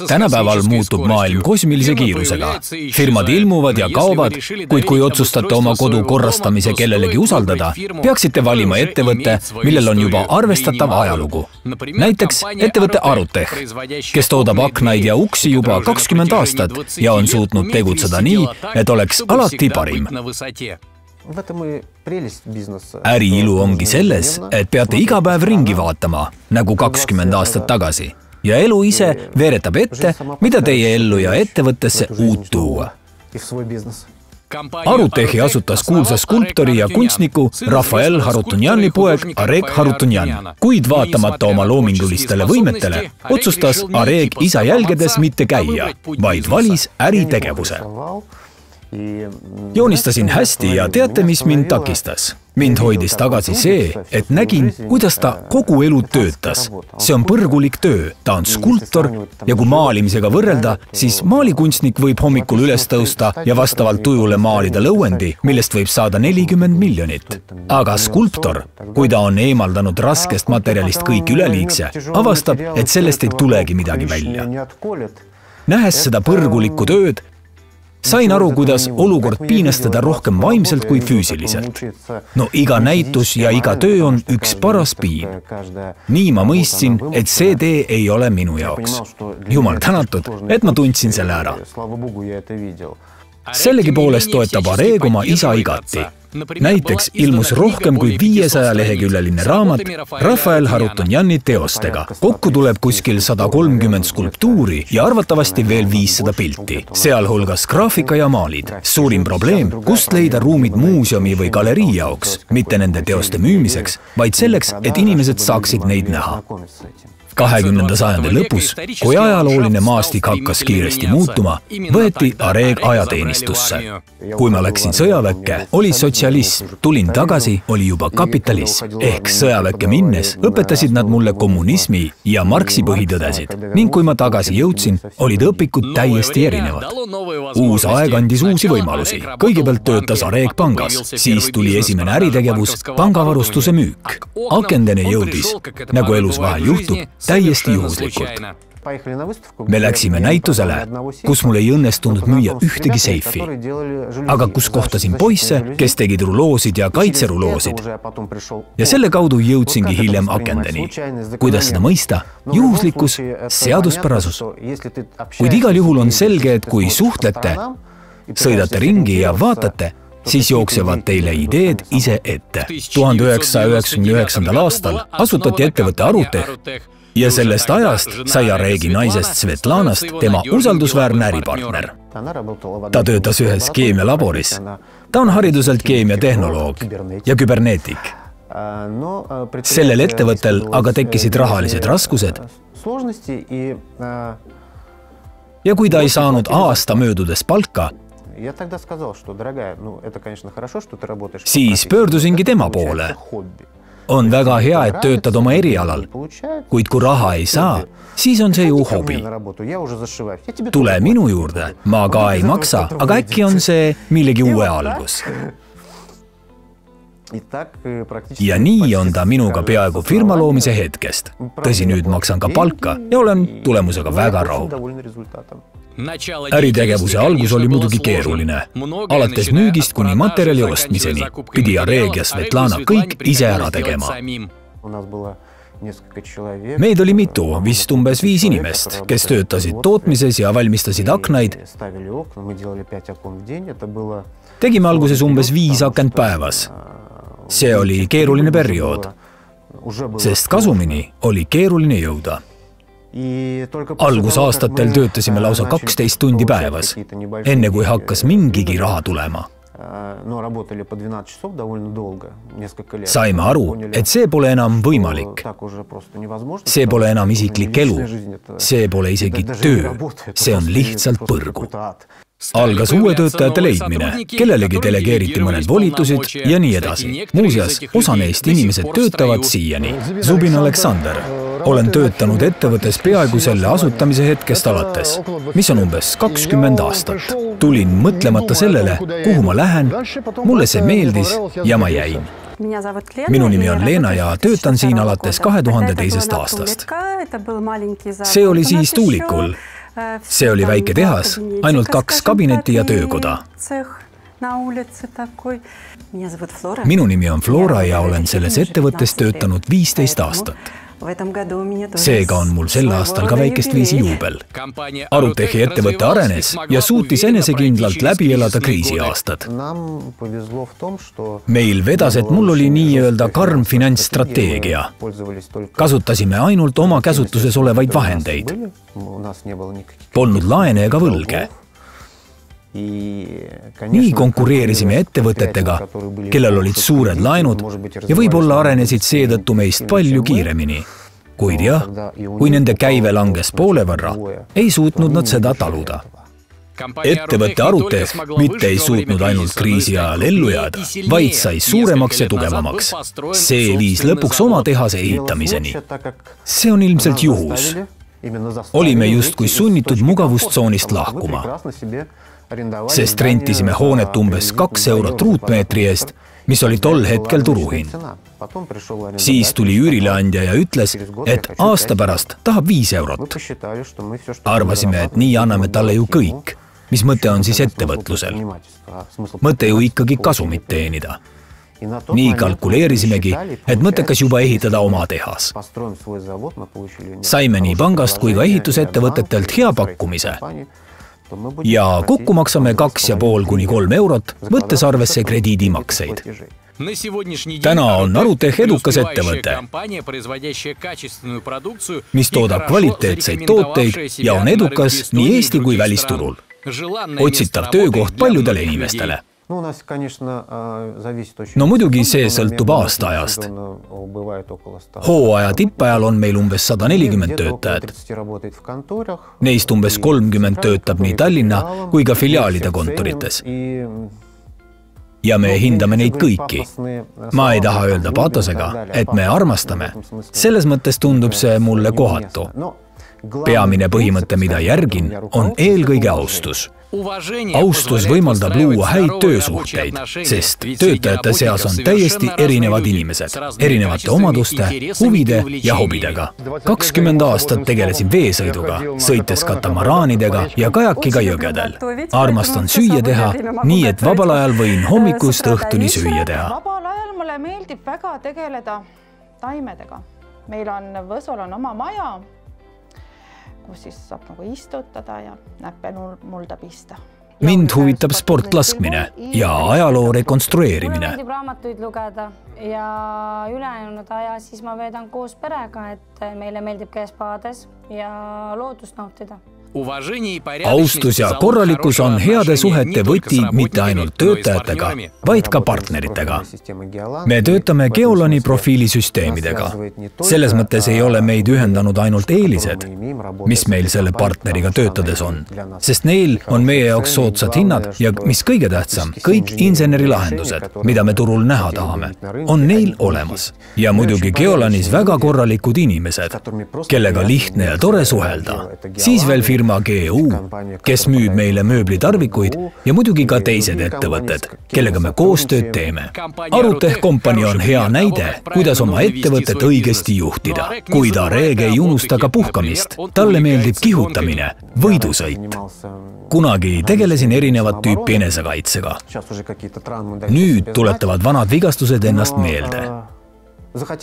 Tänapäeval muutub maailm kosmilise kiirusega. Firmad ilmuvad ja kaovad, kuid kui otsustate oma kodu korrastamise kellelegi usaldada, peaksite valima ettevõtte, millel on juba arvestatav ajalugu. Näiteks ettevõtte Arutech, kes toodab aknaid ja uksi juba 20 aastat ja on suutnud tegutseda nii, et oleks alati parim. Äri ilu ongi selles, et peate iga päev ringi vaatama, nagu 20 aastat tagasi. Ja elu ise veeretab ette, mida teie ellu ja ettevõttesse uut tuua. Arutechi asutas kuulsa skulptori ja kunstniku Rafael Harutyunjani poeg Areg Harutyunjan, kuid vaatamata oma loomingulistele võimetele, otsustas Areg isa jälgedes mitte käia, vaid valis äritegevuse. Joonistasin hästi ja teate, mis mind takistas? Mind hoidis tagasi see, et nägin, kuidas ta kogu elu töötas. See on põrgulik töö, ta on skulptor ja kui maalimisega võrrelda, siis maalikunstnik võib hommikul üles tõusta ja vastavalt tujule maalida lõuendi, millest võib saada 40 miljonit. Aga skulptor, kui ta on eemaldanud raskest materjalist kõik üleliigse, avastab, et sellest ei tulegi midagi välja. Nähes seda põrgulikku tööd, sain aru, kuidas olukord piinas teda rohkem vaimselt kui füüsiliselt. No iga näitus ja iga töö on üks paras piin. Nii ma mõistsin, et see tee ei ole minu jaoks. Jumal tänatud, et ma tundsin selle ära. Sellegipoolest toetab Areg oma isa igati. Näiteks ilmus rohkem kui 500 leheküljeline raamat Rafael Harutyunjani teostega. Kokku tuleb kuskil 130 skulptuuri ja arvatavasti veel 500 pilti, sealhulgas graafika ja maalid. Suurim probleem, kust leida ruumid muuseumi või galerii jaoks, mitte nende teoste müümiseks, vaid selleks, et inimesed saaksid neid näha. 20. sajandi lõpus, kui ajalooline maastik hakkas kiiresti muutuma, võeti Areg ajateenistusse. Kui ma läksin sõjaväkke, oli sotsialism, tulin tagasi, oli juba kapitalism. Ehk sõjaväkke minnes õpetasid nad mulle kommunismi ja Marxi põhitõdesid. Ning kui ma tagasi jõudsin, olid õpikud täiesti erinevad. Uus aeg andis uusi võimalusi. Kõigepealt töötas Areg pangas, siis tuli esimene äritegevus, pangavarustuse müük. Akendeni jõudis, nagu elus vahel juhtub, täiesti juhuslikult. Me läksime näitusele, kus mul ei õnnestunud müüa ühtegi seifi. Aga kus kohtasin poisse, kes tegid ruloosid ja kaitseruloosid. Ja selle kaudu jõudsingi hiljem Akendeni. Kuidas seda mõista? Juhuslikkus, seaduspärasus. Kuid igal juhul on selge, et kui suhtlete, sõidate ringi ja vaatate, siis jooksevad teile ideed ise ette. 1999. aastal asutati ettevõtte Arutech ja sellest ajast sai Aregi naisest Svetlanast tema usaldusväärne äripartner. Ta töötas ühes keemialaboris. Ta on hariduselt keemiatehnoloog ja küberneetik. Sellel ettevõttel aga tekkisid rahalised raskused. Ja kui ta ei saanud aasta möödudes palka, siis pöördusingi tema poole. On väga hea, et töötad oma erialal, kuid kui raha ei saa, siis on see ju hobi. Tule minu juurde, ma ka ei maksa, aga äkki on see millegi uue algus. Ja nii on ta minuga peaaegu firma loomise hetkest. Tõsi, nüüd maksan ka palka ja olen tulemusega väga rahul. Äritegevuse algus oli muidugi keeruline. Alates müügist kuni materjali ostmiseni pidi Areg ja Svetlana kõik ise ära tegema. Meid oli mitu, vist umbes 5 inimest, kes töötasid tootmises ja valmistasid aknaid. Tegime alguses umbes 5 akent päevas. See oli keeruline periood, sest kasumini oli keeruline jõuda. Algusaastatel töötasime lausa 12 tundi päevas, enne kui hakkas mingigi raha tulema. Saime aru, et see pole enam võimalik. See pole enam isiklik elu. See pole isegi töö. See on lihtsalt põrgu. Algas uue töötajate leidmine, kellelegi delegeeriti mõned volitused ja nii edasi. Muuseas, osa neist inimesed töötavad siiani. Zubin Aleksander. Olen töötanud ettevõttes peaaegu selle asutamise hetkest alates, mis on umbes 20 aastat. Tulin mõtlemata sellele, kuhu ma lähen, mulle see meeldis ja ma jäin. Minu nimi on Leena ja töötan siin alates 2002. aastast. See oli siis Tuulikul. See oli väike tehas, ainult 2 kabinetti ja töökoda. Minu nimi on Flora ja olen selles ettevõttes töötanud 15 aastat. Seega on mul sel aastal ka väikest viisi juubel. Arutehi ettevõte arenes ja suutis enesekindlalt läbi elada kriisiaastad. Meil vedas, et mul oli nii-öelda karm finantsstrateegia. Kasutasime ainult oma käsutuses olevaid vahendeid. Polnud laene ega võlge. Nii konkureerisime ettevõtetega, kellel olid suured laenud ja võib-olla arenesid seetõttu meist palju kiiremini. Kuid jah, kui nende käive langes poole võrra, ei suutnud nad seda taluda. Ettevõtte Aruteh mitte ei suutnud ainult kriisi ajal ellu jääda, vaid sai suuremaks ja tugevamaks. See viis lõpuks oma tehase ehitamiseni. See on ilmselt juhus. Olime justkui sunnitud mugavustsoonist lahkuma. Sest rentisime hoonet umbes 2 eurot ruutmeetri eest, mis oli tol hetkel turuhind. Siis tuli üürileandja ja ütles, et aasta pärast tahab 5 eurot. Arvasime, et nii anname talle ju kõik, mis mõte on siis ettevõtlusel. Mõte ju ikkagi kasumit teenida. Nii kalkuleerisimegi, et mõttekas juba ehitada oma tehas. Saime nii pangast kui ka ehitusettevõtetelt hea pakkumise. Ja kokku maksame 2,5 kuni 3 eurot, võttes arvesse krediidimakseid. Täna on Aruteh edukas ettevõte, mis toodab kvaliteetseid tooteid ja on edukas nii Eesti kui välisturul. Otsitav töökoht paljudele inimestele. No muidugi see sõltub aastaajast. Hooaja tippajal on meil umbes 140 töötajat. Neist umbes 30 töötab nii Tallinna kui ka filiaalide kontorites. Ja me hindame neid kõiki. Ma ei taha öelda patosega, et me armastame. Selles mõttes tundub see mulle kohatu. Peamine põhimõte, mida järgin, on eelkõige austus. Austus võimaldab luua häid töösuhteid, sest töötajate seas on täiesti erinevad inimesed, erinevate omaduste, huvide ja hobidega. 20 aastat tegelesin veesõiduga, sõites katamaraanidega ja kajakiga jõgedel. Armastan süüa teha, nii et vabal ajal võin hommikust õhtuni süüa teha. Vabal ajal mulle meeldib väga tegeleda taimedega. Meil on Võsul on oma maja, kus siis saab nagu istutada ja näppe mulda pista. Mind huvitab sportlaskmine ja ajaloo rekonstrueerimine. Mulle meeldib raamatuid lugeda ja ülejäänud aja siis ma veedan koos perega, et meile meeldib käia spaades ja loodust nautida. Austus ja korralikkus on heade suhete võti mitte ainult töötajatega, vaid ka partneritega. Me töötame Geolani profiilisüsteemidega. Selles mõttes ei ole meid ühendanud ainult eelised, mis meil selle partneriga töötades on, sest neil on meie jaoks soodsad hinnad ja mis kõige tähtsam, kõik insenerilahendused, mida me turul näha tahame, on neil olemas. Ja muidugi Geolanis väga korralikud inimesed, kellega lihtne ja tore suhelda. Siis veel firma GU, kes müüb meile mööblitarvikuid ja muidugi ka teised ettevõtted, kellega me koostööd teeme. Aruteh Company on hea näide, kuidas oma ettevõtet õigesti juhtida. Kui ta reege ei unusta ka puhkamist, talle meeldib kihutamine, võidusõit. Kunagi tegelesin erinevat tüüpi enesekaitsega. Nüüd tuletavad vanad vigastused ennast meelde.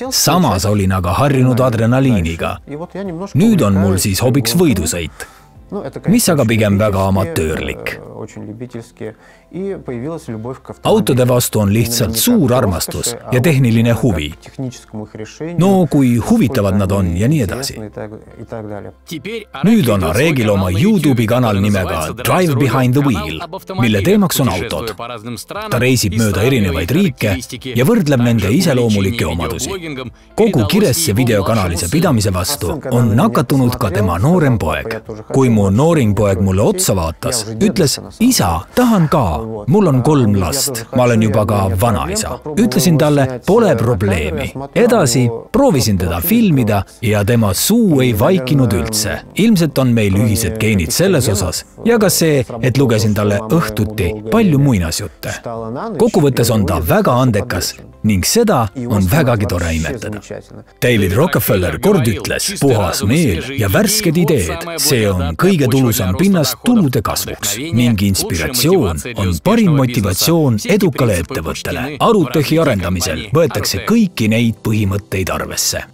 Samas olin aga harjunud adrenaliiniga. Nüüd on mul siis hobiks võidusõit, mis aga pigem väga amatöörlik. Autode vastu on lihtsalt suur armastus ja tehniline huvi. No kui huvitavad nad on ja nii edasi. Nüüd on Aregil oma YouTube'i kanal nimega Drive Behind the Wheel, mille teemaks on autod. Ta reisib mööda erinevaid riike ja võrdleb nende iseloomulikke omadusi. Kogu kiresse videokanalise pidamise vastu on nakatunud ka tema noorem poeg. Kui mu nooring poeg mulle otsa vaatas, ütles, isa, tahan ka. Mul on 3 last, ma olen juba ka vanaisa. Ütlesin talle, pole probleemi. Edasi proovisin teda filmida ja tema suu ei vaikinud üldse. Ilmselt on meil ühised geenid selles osas ja ka see, et lugesin talle õhtuti palju muinasjutte. Kokkuvõttes on ta väga andekas ning seda on vägagi tore imetada. David Rockefeller kord ütles, puhas meel ja värsked ideed, see on kõige tulusam pinnas tulude kasvuks ning inspiratsioon on parim motivatsioon edukale ettevõttele. Arutehi arendamisel võetakse kõiki neid põhimõtteid arvesse.